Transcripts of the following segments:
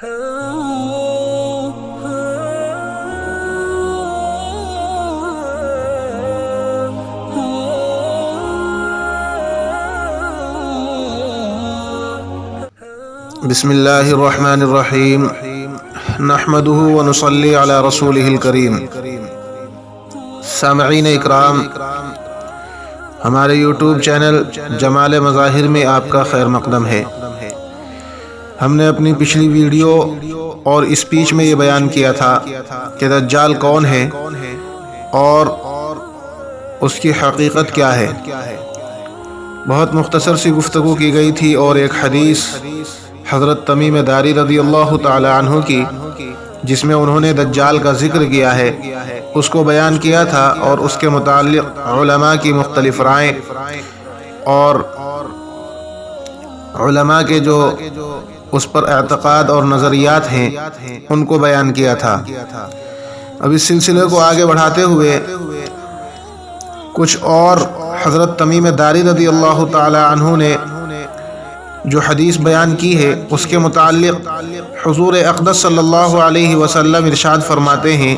بسم اللہ الرحمن الرحیم نحمدہ ونصلی علی رسولہ الکریم۔ سامعین اکرام، ہمارے یوٹیوب چینل جمال مظاہر میں آپ کا خیر مقدم ہے۔ ہم نے اپنی پچھلی ویڈیو اور اسپیچ میں یہ بیان کیا تھا کہ دجال کون ہے اور اس کی حقیقت کیا ہے۔ بہت مختصر سی گفتگو کی گئی تھی اور ایک حدیث حضرت تمیم داری رضی اللہ تعالی عنہ کی، جس میں انہوں نے دجال کا ذکر کیا ہے، اس کو بیان کیا تھا اور اس کے متعلق علماء کی مختلف رائیں اور علماء کے جو اس پر اعتقاد اور نظریات ہیں ان کو بیان کیا تھا۔ اب اس سلسلے کو آگے بڑھاتے ہوئے کچھ اور حضرت تمیم داری رضی اللہ تعالی عنہ نے جو حدیث بیان کی ہے اس کے متعلق حضور اقدس صلی اللہ علیہ وسلم ارشاد فرماتے ہیں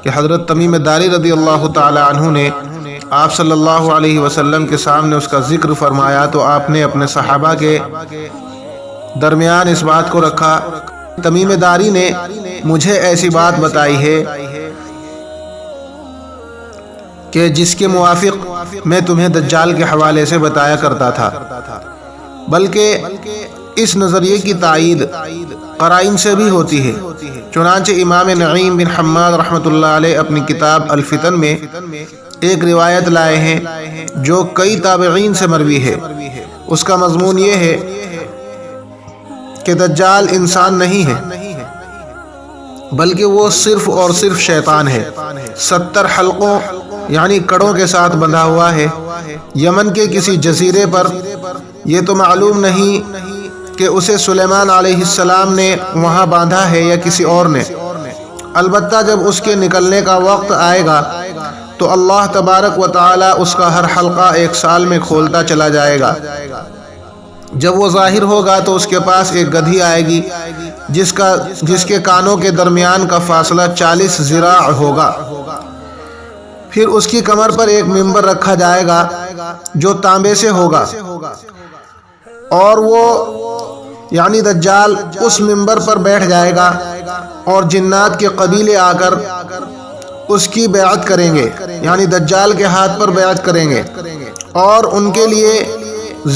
کہ حضرت تمیم داری رضی اللہ تعالی عنہ نے آپ صلی اللہ علیہ وسلم کے سامنے اس کا ذکر فرمایا تو آپ نے اپنے صحابہ کے درمیان اس بات کو رکھا، تمیم داری نے مجھے ایسی بات بتائی ہے کہ جس کے موافق میں تمہیں دجال کے حوالے سے بتایا کرتا تھا، بلکہ اس نظریے کی تائید قرائن سے بھی ہوتی ہے۔ چنانچہ امام نعیم بن حماد رحمۃ اللہ علیہ اپنی کتاب الفتن میں ایک روایت لائے ہیں جو کئی تابعین سے مروی ہے۔ اس کا مضمون یہ ہے کہ دجال انسان نہیں ہے بلکہ وہ صرف اور صرف شیطان ہے، 70 حلقوں یعنی کڑوں کے ساتھ بندھا ہوا ہے یمن کے کسی جزیرے پر۔ یہ تو معلوم نہیں کہ اسے سلیمان علیہ السلام نے وہاں باندھا ہے یا کسی اور نے، البتہ جب اس کے نکلنے کا وقت آئے گا تو اللہ تبارک و تعالی اس کا ہر حلقہ 1 سال میں کھولتا چلا جائے گا۔ جب وہ ظاہر ہوگا تو اس کے پاس ایک گدھی آئے گی جس کے کانوں کے درمیان کا فاصلہ 40 ذراع ہوگا۔ پھر اس کی کمر پر ایک منبر رکھا جائے گا جو تانبے سے ہوگا، اور وہ یعنی دجال اس منبر پر بیٹھ جائے گا اور جنات کے قبیلے آ کر اس کی بیعت کریں گے، یعنی دجال کے ہاتھ پر بیعت کریں گے اور ان کے لیے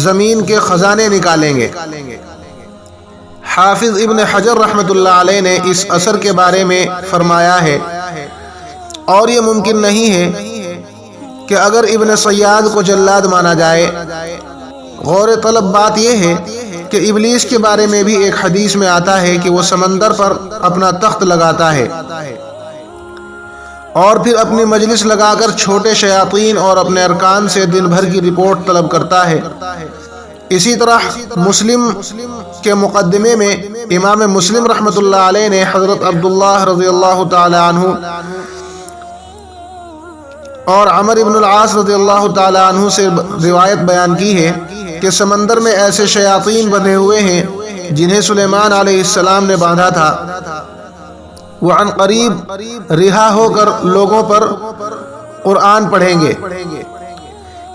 زمین کے خزانے نکالیں گے۔ حافظ ابن حجر رحمۃ اللہ علیہ نے اس اثر کے بارے میں فرمایا ہے، اور یہ ممکن نہیں ہے کہ اگر ابن سیاد کو جلاد مانا جائے۔ غور طلب بات یہ ہے کہ ابلیس کے بارے میں بھی ایک حدیث میں آتا ہے کہ وہ سمندر پر اپنا تخت لگاتا ہے اور پھر اپنی مجلس لگا کر چھوٹے شیاطین اور اپنے ارکان سے دن بھر کی رپورٹ طلب کرتا ہے۔ اسی طرح مسلم کے مقدمے میں امام مسلم رحمۃ اللہ علیہ نے حضرت عبداللہ رضی اللہ تعالی عنہ اور عمر ابن العاص رضی اللہ تعالی عنہ سے روایت بیان کی ہے کہ سمندر میں ایسے شیاطین بندھے ہوئے ہیں جنہیں سلیمان علیہ السلام نے باندھا تھا، وہ عن قریب رہا ہو کر لوگوں پر قرآن پڑھیں گے۔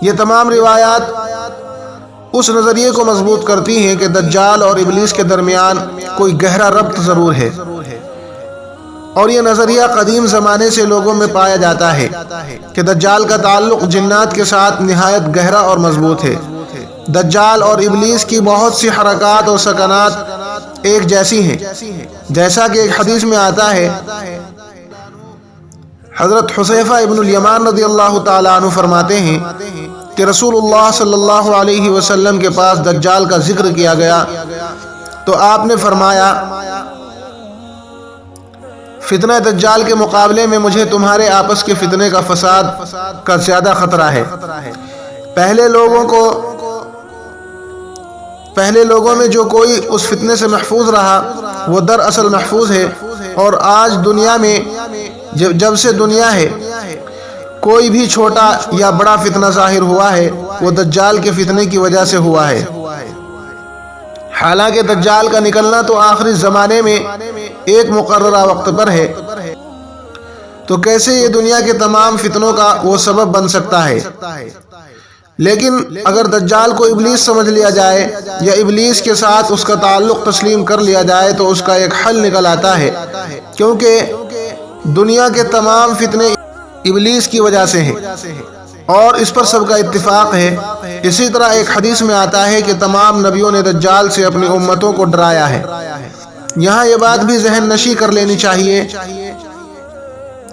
یہ تمام روایات اس نظریے کو مضبوط کرتی ہیں کہ دجال اور ابلیس کے درمیان کوئی گہرا ربط ضرور ہے، اور یہ نظریہ قدیم زمانے سے لوگوں میں پایا جاتا ہے کہ دجال کا تعلق جنات کے ساتھ نہایت گہرا اور مضبوط ہے۔ دجال اور ابلیس کی بہت سی حرکات اور سکنات ایک جیسی ہیں، جیسا کہ ایک حدیث میں آتا ہے۔ حضرت حذیفہ ابن الیمان رضی اللہ تعالی عنہ فرماتے ہیں کہ رسول اللہ صلی اللہ علیہ وسلم کے پاس دجال کا ذکر کیا گیا تو آپ نے فرمایا، فتنہ دجال کے مقابلے میں مجھے تمہارے آپس کے فتنے کا فساد کا زیادہ خطرہ ہے۔ پہلے لوگوں میں جو کوئی اس فتنے سے محفوظ رہا وہ دراصل محفوظ ہے، اور آج دنیا میں جب سے دنیا ہے کوئی بھی چھوٹا یا بڑا فتنہ ظاہر ہوا ہے وہ دجال کے فتنے کی وجہ سے ہوا ہے۔ حالانکہ دجال کا نکلنا تو آخری زمانے میں ایک مقررہ وقت پر ہے، تو کیسے یہ دنیا کے تمام فتنوں کا وہ سبب بن سکتا ہے؟ لیکن اگر دجال کو ابلیس سمجھ لیا جائے یا ابلیس کے ساتھ اس کا تعلق تسلیم کر لیا جائے تو اس کا ایک حل نکل آتا ہے، کیونکہ دنیا کے تمام فتنے ابلیس کی وجہ سے ہیں اور اس پر سب کا اتفاق ہے۔ اسی طرح ایک حدیث میں آتا ہے کہ تمام نبیوں نے دجال سے اپنی امتوں کو ڈرایا ہے۔ یہاں یہ بات بھی ذہن نشی کر لینی چاہیے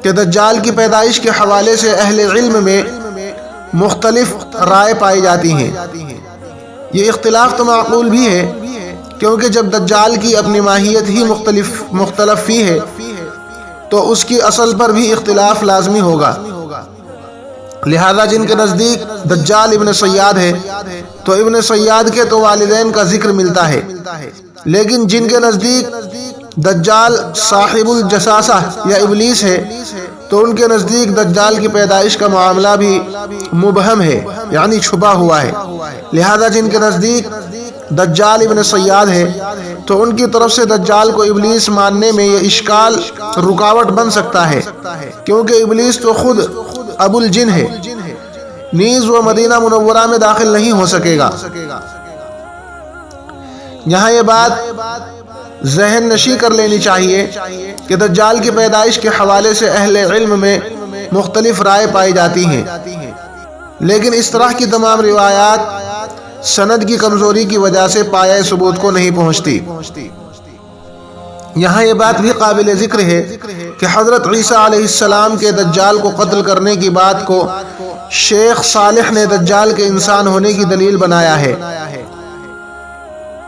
کہ دجال کی پیدائش کے حوالے سے اہل علم میں مختلف رائے پائی جاتی ہیں۔ یہ اختلاف تو معقول بھی ہے، کیونکہ جب دجال کی اپنی ماہیت ہی مختلف فی ہے تو اس کی اصل پر بھی اختلاف لازمی ہوگا۔ لہذا جن کے نزدیک دجال ابن سیاد ہے تو ابن سیاد کے تو والدین کا ذکر ملتا ہے، لیکن جن کے نزدیک دجال صاحب الجساسہ یا ابلیس ہے تو ان کے نزدیک دجال کی پیدائش کا معاملہ بھی مبہم ہے، یعنی چھپا ہوا ہے۔ لہذا جن کے نزدیک دجال ابن سیاد ہے تو ان کی طرف سے دجال کو ابلیس ماننے میں یہ اشکال رکاوٹ بن سکتا ہے، کیونکہ ابلیس تو خود ابو الجن ہے، نیز وہ مدینہ منورہ میں داخل نہیں ہو سکے گا۔ یہاں یہ بات ذہن نشی کر لینی چاہیے کہ دجال کی پیدائش کے حوالے سے اہل علم میں مختلف رائے پائی جاتی ہیں، لیکن اس طرح کی تمام روایات سند کی کمزوری کی وجہ سے پایہ ثبوت کو نہیں پہنچتی۔ یہاں یہ بات بھی قابل ذکر ہے کہ حضرت عیسیٰ علیہ السلام کے دجال کو قتل کرنے کی بات کو شیخ صالح نے دجال کے انسان ہونے کی دلیل بنایا ہے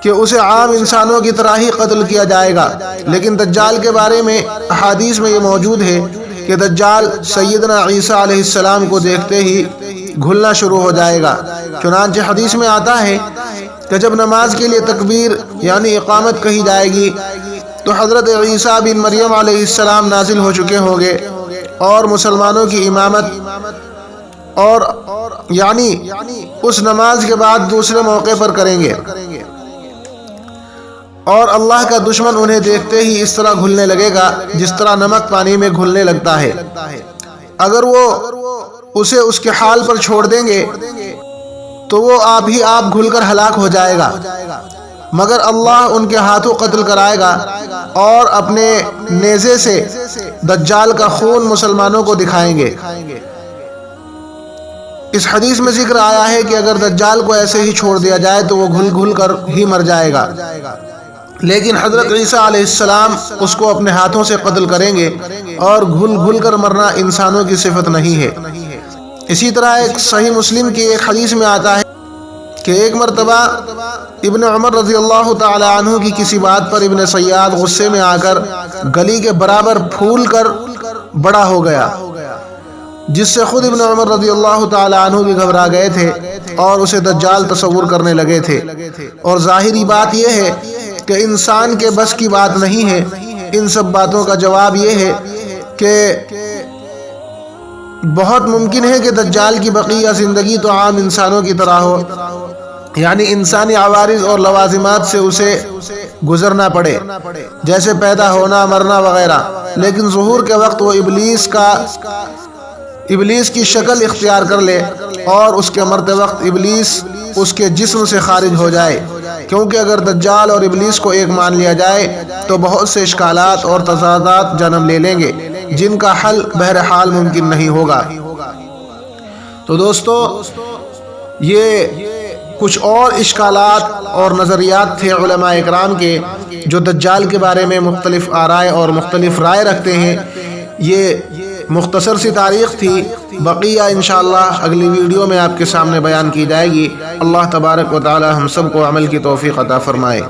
کہ اسے عام انسانوں کی طرح ہی قتل کیا جائے گا، لیکن دجال کے بارے میں احادیث میں یہ موجود ہے کہ دجال سیدنا عیسیٰ علیہ السلام کو دیکھتے ہی گھلنا شروع ہو جائے گا۔ چنانچہ حدیث میں آتا ہے کہ جب نماز کے لیے تکبیر یعنی اقامت کہی جائے گی تو حضرت عیسیٰ بن مریم علیہ السلام نازل ہو چکے ہوں گے اور مسلمانوں کی امامت اور یعنی اس نماز کے بعد دوسرے موقع پر کریں گے، اور اللہ کا دشمن انہیں دیکھتے ہی اس طرح گھلنے لگے گا جس طرح نمک پانی میں گھلنے لگتا ہے۔ اگر وہ اسے اس کے حال پر چھوڑ دیں گے تو وہ آپ ہی آپ گھل کر ہلاک ہو جائے گا، مگر اللہ ان کے ہاتھوں قتل کرائے گا اور اپنے نیزے سے دجال کا خون مسلمانوں کو دکھائیں گے۔ اس حدیث میں ذکر آیا ہے کہ اگر دجال کو ایسے ہی چھوڑ دیا جائے تو وہ گھل گھل کر ہی مر جائے گا، لیکن حضرت عیسیٰ علیہ السلام اس کو اپنے ہاتھوں سے قتل کریں گے، اور گھل گھل کر مرنا انسانوں کی صفت نہیں ہے۔ اسی طرح ایک صحیح مسلم کی ایک حدیث میں آتا ہے کہ ایک مرتبہ ابن عمر رضی اللہ تعالی عنہ کی کسی بات پر ابن سیاد غصے میں آ کر گلی کے برابر پھول کر بڑا ہو گیا، جس سے خود ابن عمر رضی اللہ تعالی عنہ بھی گھبرا گئے تھے اور اسے دجال تصور کرنے لگے تھے۔ اور ظاہری بات یہ ہے کہ انسان کے بس کی بات نہیں ہے۔ ان سب باتوں کا جواب یہ ہے کہ بہت ممکن ہے کہ دجال کی بقیہ زندگی تو عام انسانوں کی طرح ہو، یعنی انسانی عوارض اور لوازمات سے اسے گزرنا پڑے، جیسے پیدا ہونا، مرنا وغیرہ، لیکن ظہور کے وقت وہ ابلیس کی شکل اختیار کر لے اور اس کے مرتے وقت ابلیس اس کے جسم سے خارج ہو جائے، کیونکہ اگر دجال اور ابلیس کو ایک مان لیا جائے تو بہت سے اشکالات اور تضادات جنم لے لیں گے جن کا حل بہرحال ممکن نہیں ہوگا۔ تو دوستو، یہ کچھ اور اشکالات اور نظریات تھے علماء اکرام کے جو دجال کے بارے میں مختلف آرائے اور مختلف رائے رکھتے ہیں۔ یہ مختصر سی تاریخ تھی، بقیہ انشاءاللہ اگلی ویڈیو میں آپ کے سامنے بیان کی جائے گی۔ اللہ تبارک و تعالی ہم سب کو عمل کی توفیق عطا فرمائے۔